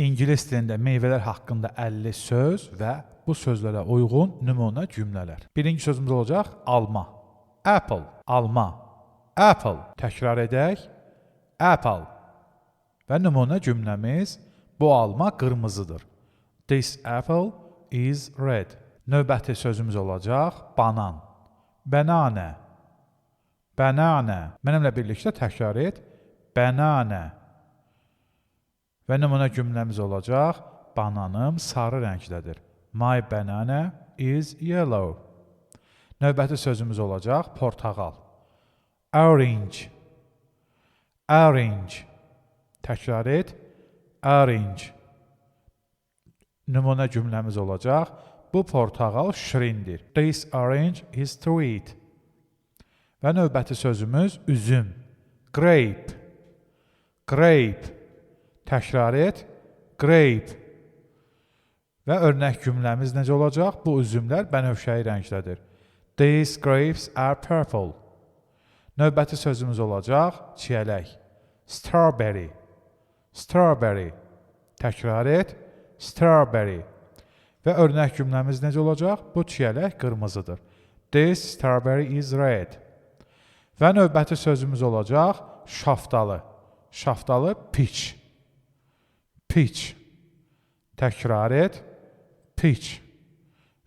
İngilis dilində meyvələr haqqında 50 söz və bu sözlərə uyğun nümunə cümlələr. Birinci sözümüz olacaq alma. Apple, alma. Apple. Təkrar edək. Apple. Və nümunə cümləmiz bu alma qırmızıdır. This apple is red. Növbəti sözümüz olacaq banan. Banana. Banana. Mənimlə birlikdə təkrar et. Banana. Və nümunə cümləmiz olacaq bananım sarı rəngdədir. My banana is yellow. Növbəti sözümüz olacaq portağal. Orange. Orange. Təkrar et. Orange. Nümunə cümləmiz olacaq bu portağal şirindir. This orange is sweet. Və növbəti sözümüz üzüm. Grape. Grape. Təkrar et. Grape. Və örnək cümləmiz necə olacaq? Bu üzümlər bənövşəyi rəngdədir. These grapes are purple. Növbəti sözümüz olacaq çiyələk. Strawberry. Strawberry. Təkrar et. Strawberry. Və örnək cümləmiz necə olacaq? Bu çiyələk qırmızıdır. This strawberry is red. Və növbəti sözümüz olacaq şaftalı. Şaftalı peach. Peach. Təkrar et. Peach.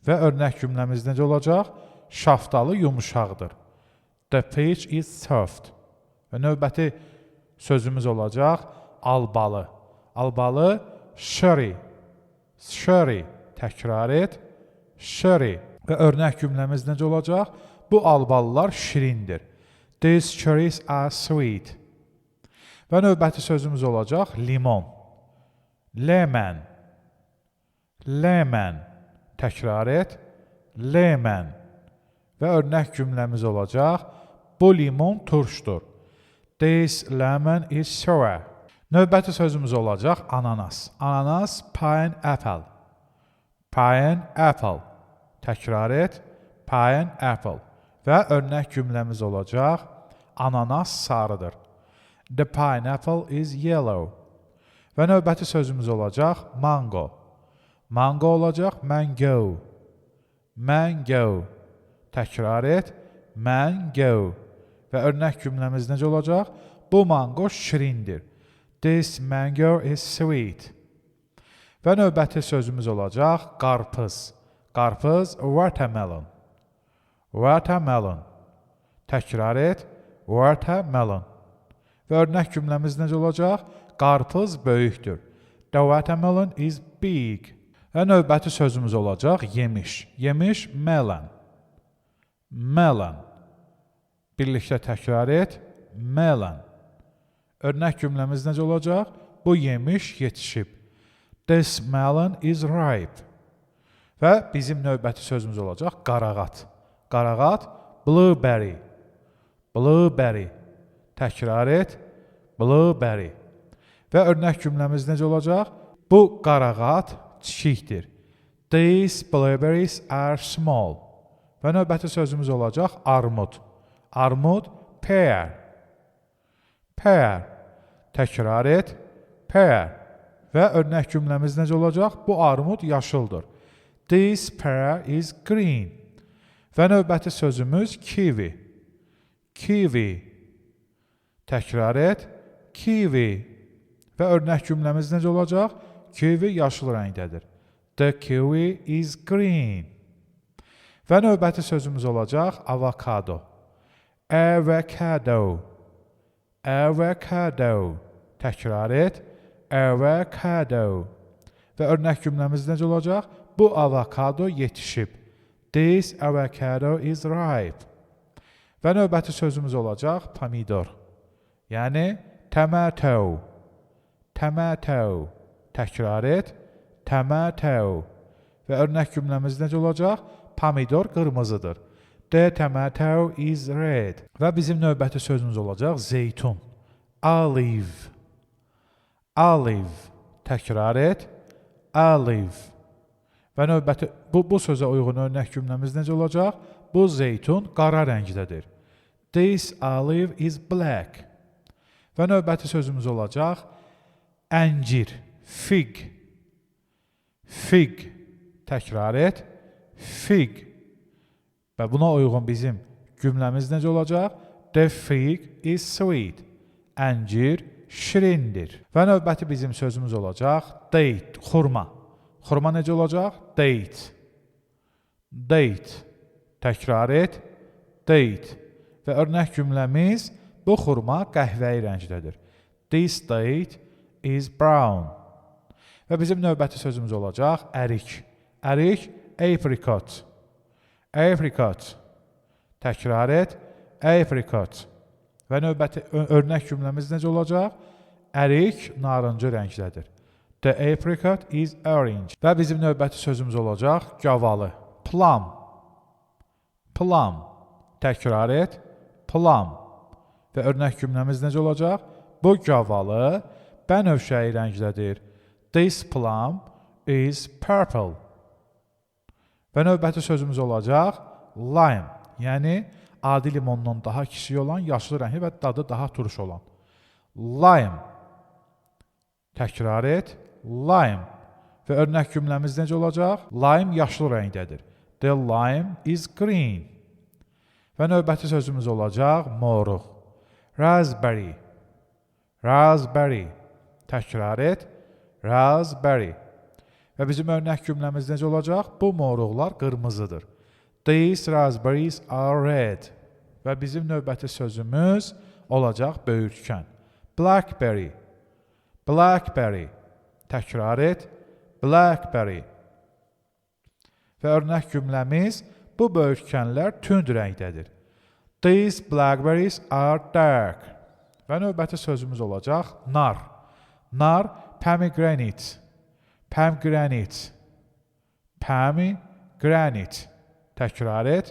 Və örnək cümləmiz necə olacaq? Şaftalı yumuşaqdır. The peach is soft. Və növbəti sözümüz olacaq albalı. Albalı sherry. Sherry. Təkrar et. Sherry. Və örnək cümləmiz necə olacaq? Bu albalılar şirindir. These cherries are sweet. Və növbəti sözümüz olacaq limon. Lemon. Lemon. Təkrar et. Lemon. Və örnək cümləmiz olacaq bu limon turşdur. This lemon is sour. Növbəti sözümüz olacaq ananas. Ananas pineapple. Pineapple. Təkrar et. Pineapple. Və örnək cümləmiz olacaq ananas sarıdır. The pineapple is yellow. Və növbəti sözümüz olacaq mango. Mango olacaq mango. Mango. Təkrar et. Mango. Və örnək cümləmiz necə olacaq? Bu mango şirindir. This mango is sweet. Və növbəti sözümüz olacaq qarpız. Qarpız watermelon. Watermelon. Təkrar et. Watermelon. Və örnək cümləmiz necə olacaq? Qarpız böyükdür. The watermelon is big. Və növbəti sözümüz olacaq yemiş. Yemiş melon. Melon. Birlikdə təkrar et. Melon. Örnək cümləmiz necə olacaq? Bu yemiş yetişib. This melon is ripe. Və bizim növbəti sözümüz olacaq qarağat. Qarağat blueberry. Blueberry. Təkrar et. Blueberry. Və örnək cümləmiz necə olacaq? Bu qarağat kiçikdir. These blueberries are small. Və növbəti sözümüz olacaq armud. Armud pear. Pear. Təkrar et. Pear. Və örnək cümləmiz necə olacaq? Bu armud yaşıldır. This pear is green. Və növbəti sözümüz kiwi. Kiwi. Təkrar et. Kiwi. Və örnək cümləmiz necə olacaq? Kiwi yaşıl rəngdədir. The kiwi is green. Və növbəti sözümüz olacaq avokado. Avocado. Avocado. Təkrar et. Avocado. Və örnək cümləmiz necə olacaq? Bu avokado yetişib. This avocado is ripe. Və növbəti sözümüz olacaq pomidor. Yəni tomato. Tomato. Təkrar et. Tomato. Və örnək cümləmiz necə olacaq? Pomidor qırmızıdır. The tomato is red. Və bizim növbəti sözümüz olacaq zeytun. Olive. Olive. Təkrar et. Olive. Və növbəti bu sözə uyğun örnək cümləmiz necə olacaq? Bu zeytun qara rəngdədir. This olive is black. Və növbəti sözümüz olacaq əncir. fig. Fig. Təkrar et. Fig. Və buna uyğun bizim cümləmiz necə olacaq? The fig is sweet. Əncir şirindir. Və növbəti bizim sözümüz olacaq date, xurma. Xurma necə olacaq? Date. Date. Təkrar et. Date. Və örnək cümləmiz bu xurma qəhvəyi rəngdədir. This date is brown. Və bizim növbəti sözümüz olacaq ərik. Ərik, apricot. Apricot. Təkrar et. Apricot. Və növbəti örnək cümləmiz necə olacaq? Ərik narıncı rəngdədir. The apricot is orange. Və bizim növbəti sözümüz olacaq gavalı. Plum. Plum. Təkrar et. Plum. Və örnək cümləmiz necə olacaq? Bu gavalı bənövşəyi rəngdədir. This plum is purple. Və növbəti sözümüz olacaq lime. Yəni adi limondan daha kiçik olan, yaşlı rəngli və dadı daha turş olan. Lime. Təkrar et. Lime. Və örnək cümləmiz necə olacaq? Lime yaşlı rəngdədir. The lime is green. Və növbəti sözümüz olacaq moruq. Raspberry. Raspberry. Təkrar et. Raspberry. Və bizim örnək cümləmiz necə olacaq? Bu moruqlar qırmızıdır. These raspberries are red. Və bizim növbəti sözümüz olacaq böyürtkən. Blackberry. Blackberry. Təkrar et. Blackberry. Və örnək cümləmiz bu böyürtkənlər tünd rəngdədir. These blackberries are dark. Və növbəti sözümüz olacaq nar. Nar, pomegranate. Pomegranate. Pomegranate. Təkrar et.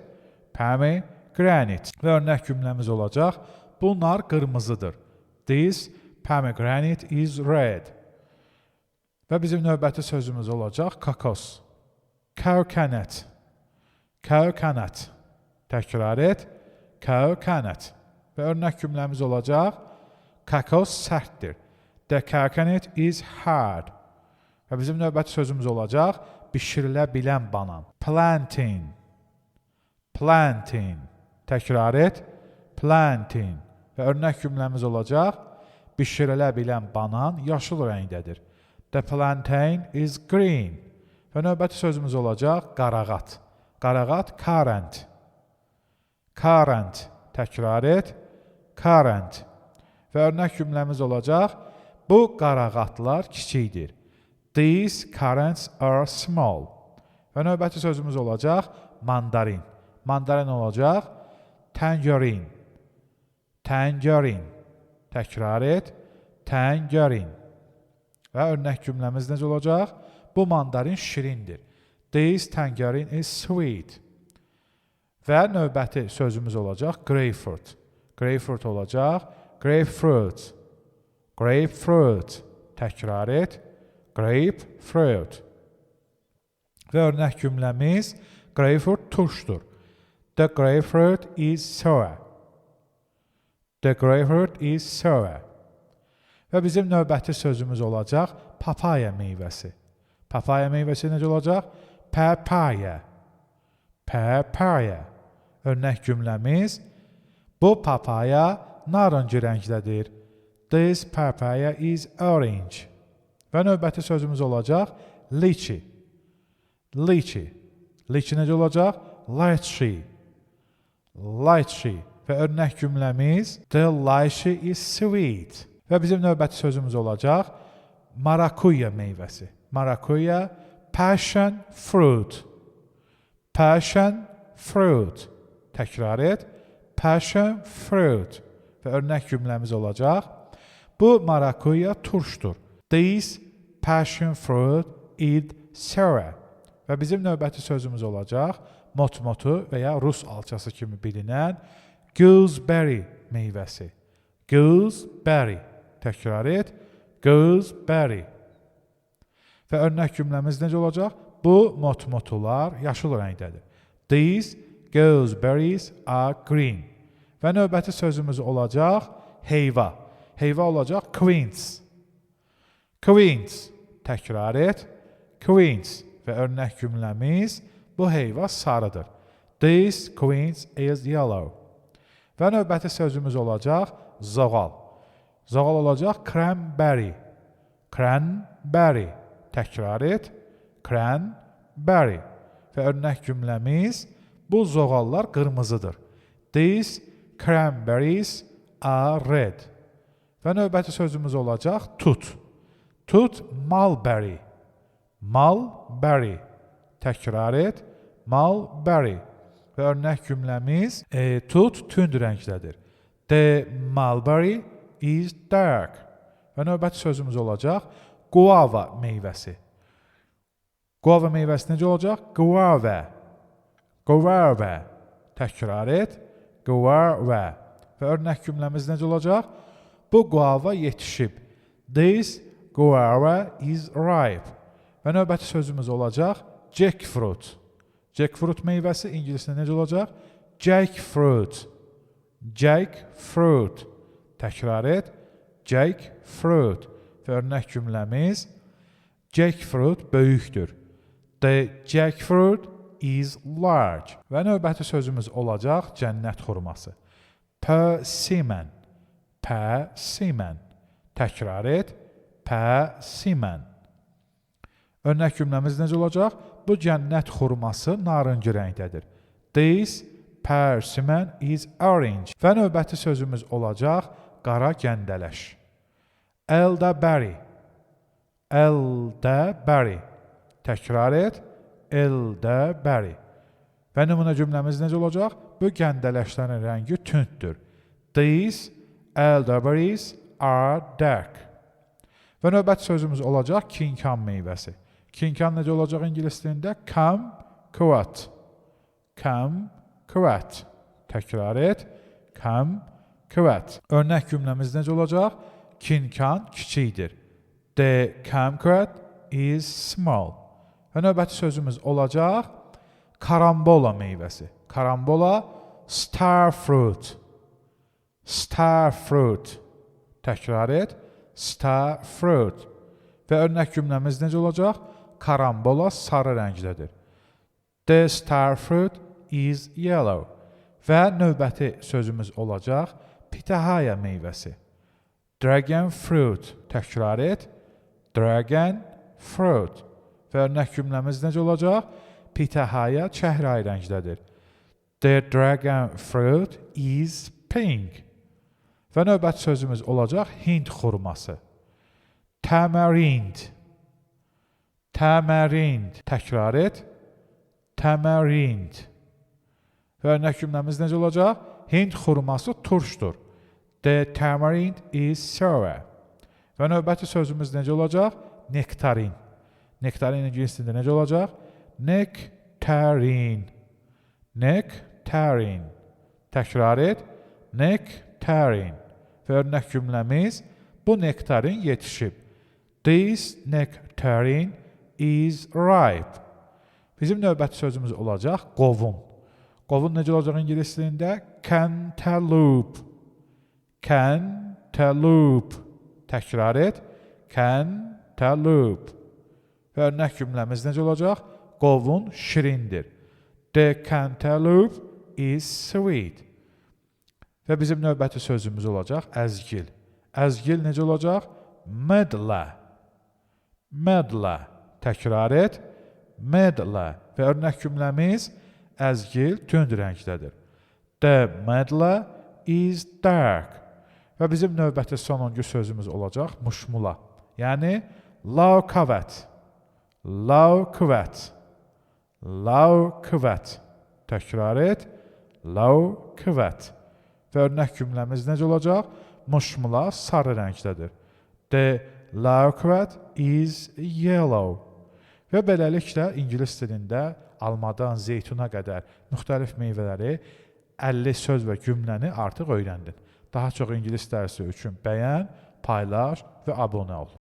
Pomegranate. Və örnək cümləmiz olacaq. Bu nar qırmızıdır. This pomegranate is red. Və bizim növbəti sözümüz olacaq kakos. Coconut. Coconut. Təkrar et. Coconut. Və örnək cümləmiz olacaq. Kakos sərtdir. The coconut is hard. Və bizim növbəti sözümüz olacaq. Bişirilə bilən banan. Plantain. Plantain. Təkrar et. Plantain. Və örnək cümləmiz olacaq. Bişirilə bilən banan yaşıl rəngdədir. The plantain is green. Və növbəti sözümüz olacaq. Qarağat. Qarağat, currant. Current. Təkrar et. Current. Və örnək cümləmiz olacaq. Bu qarağatlar kiçikdir. These currants are small. Və növbəti sözümüz olacaq. Mandarin. Mandarin olacaq. Tangerine. Tangerine. Təkrar et. Tangerine. Və örnək cümləmiz necə olacaq? Bu mandarin şirindir. This tangerine is sweet. Və növbəti sözümüz olacaq grapefruit. Grapefruit olacaq grapefruit. Grapefruit. Təkrar et. Grapefruit. Və örnək cümləmiz grapefruit turşdur. The grapefruit is sour. The grapefruit is sour. Və bizim növbəti sözümüz olacaq papaya meyvəsi. Papaya meyvəsi necə olacaq? Papaya. Papaya. Örnək cümləmiz bu papaya narıncı rəngdədir. This papaya is orange. Və növbəti sözümüz olacaq lychee. Lychee. Lychee necə olacaq? Lychee. Lychee. Və örnək cümləmiz the lychee is sweet. Və bizim növbəti sözümüz olacaq marakuya meyvəsi. Marakuya, passion fruit. Passion fruit. Təkrar et. Passion fruit. Və örnək cümləmiz olacaq. Bu marakuya turşdur. This passion fruit is sour. Və bizim növbəti sözümüz olacaq. Motmotu və ya Rus alçası kimi bilinən gooseberry meyvəsi. Gooseberry. Təkrar et. Gooseberry. Və örnək cümləmiz necə olacaq? Bu motmotular yaşıl rəngdədir. These gooseberries are green. Və növbəti sözümüz olacaq heyva. Heyva olacaq quince. Quince. təkrar et, queens və örnək cümləmiz bu heyva sarıdır. This queen is yellow. Və növbəti sözümüz olacaq zoğal. Zoğal olacaq cranberry. Cranberry. Təkrar et, cranberry. Və örnək cümləmiz bu zoğallar qırmızıdır. These cranberries are red. Və növbəti sözümüz olacaq tut. Tut mulberry. Mulberry. Təkrar et, mulberry. Və örnək cümləmiz tut tünd rəngdədir. The mulberry is dark. Və növbəti sözümüz olacaq guava meyvəsi. Guava meyvəsi necə olacaq? Guava. Guava. Təkrar et, guava. Və örnək cümləmiz necə olacaq? Bu guava yetişib. This guava is ripe. Və növbəti sözümüz olacaq jackfruit. Jackfruit meyvəsi ingiliscə necə olacaq? Jackfruit. Jackfruit. Təkrar et, jackfruit. Və örnək cümləmiz jackfruit böyükdür. The jackfruit is large. Və növbəti sözümüz olacaq cənnət xurması. Persimmon. Persimmon. Təkrar et, persimmon. Örnək cümləmiz necə olacaq? Bu cənnət xurması narıncı rəngdədir. This persimmon is orange. Və növbəti sözümüz olacaq qara gəndələş. Elderberry. Elderberry. Təkrar et, elderberry. Və nümunə cümləmiz necə olacaq? Bu gəndələşlərin rəngi tündür. These elderberries are dark. Və növbəti sözümüz olacaq kinkan meyvəsi. Kinkan necə olacaq ingilis dilində? Kumquat. Kumquat. Təkrar et, kumquat. Örnək cümləmiz necə olacaq? Kinkan kiçikdir. The kumquat is small. Və növbəti sözümüz olacaq karambola meyvəsi. Karambola starfruit. Starfruit. Təkrar et, starfruit. Və örnək cümləmiz necə olacaq? Karambola sarı rəngdədir. The starfruit is yellow. Və növbəti sözümüz olacaq pitahaya meyvəsi. Dragon fruit. Təkrar et, dragon fruit. Və örnək cümləmiz necə olacaq? Pitahaya çəhrayı rəngdədir. The dragon fruit is pink. Və növbəti sözümüz olacaq Hind xurması. Tamarind. Tamarind. Təkrar et, tamarind. Və örnək cümləmiz necə olacaq? Hind xurması turşdur. The tamarind is sour. Və növbəti sözümüz necə olacaq? Nektarin. Nektarin ingilis dilində necə olacaq? Nectarin. Nectarin. Təkrar et, nectarin. Və örnək cümləmiz bu nektarin yetişib. This nectarin is ripe. Bizim növbəti sözümüz olacaq qovun. Qovun necə olacaq ingilis dilində? Cantaloupe. Cantaloupe. Təkrar et, cantaloupe. Və örnək cümləmiz necə olacaq? Qovun şirindir. The cantaloupe is sweet. Və bizim növbəti sözümüz olacaq əzgil. Əzgil necə olacaq? Medla. Medla. Təkrar et, medla. Və örnək cümləmiz əzgil tünd rəngdədir. The medla is dark. Və bizim növbəti sonuncu sözümüz olacaq muşmula. Yəni lauqavət. Lauqavət. Lauqavət. Təkrar et, lauqavət. Və örnək cümləmiz necə olacaq? Muşmula sarı rəngdədir. The lauqavət is yellow. Və beləliklə ingilis dilində almadan zeytuna qədər müxtəlif meyvələri 50 söz və cümləni artıq öyrəndin. Daha çox ingilis dərsi üçün bəyən, paylaş və abunə ol.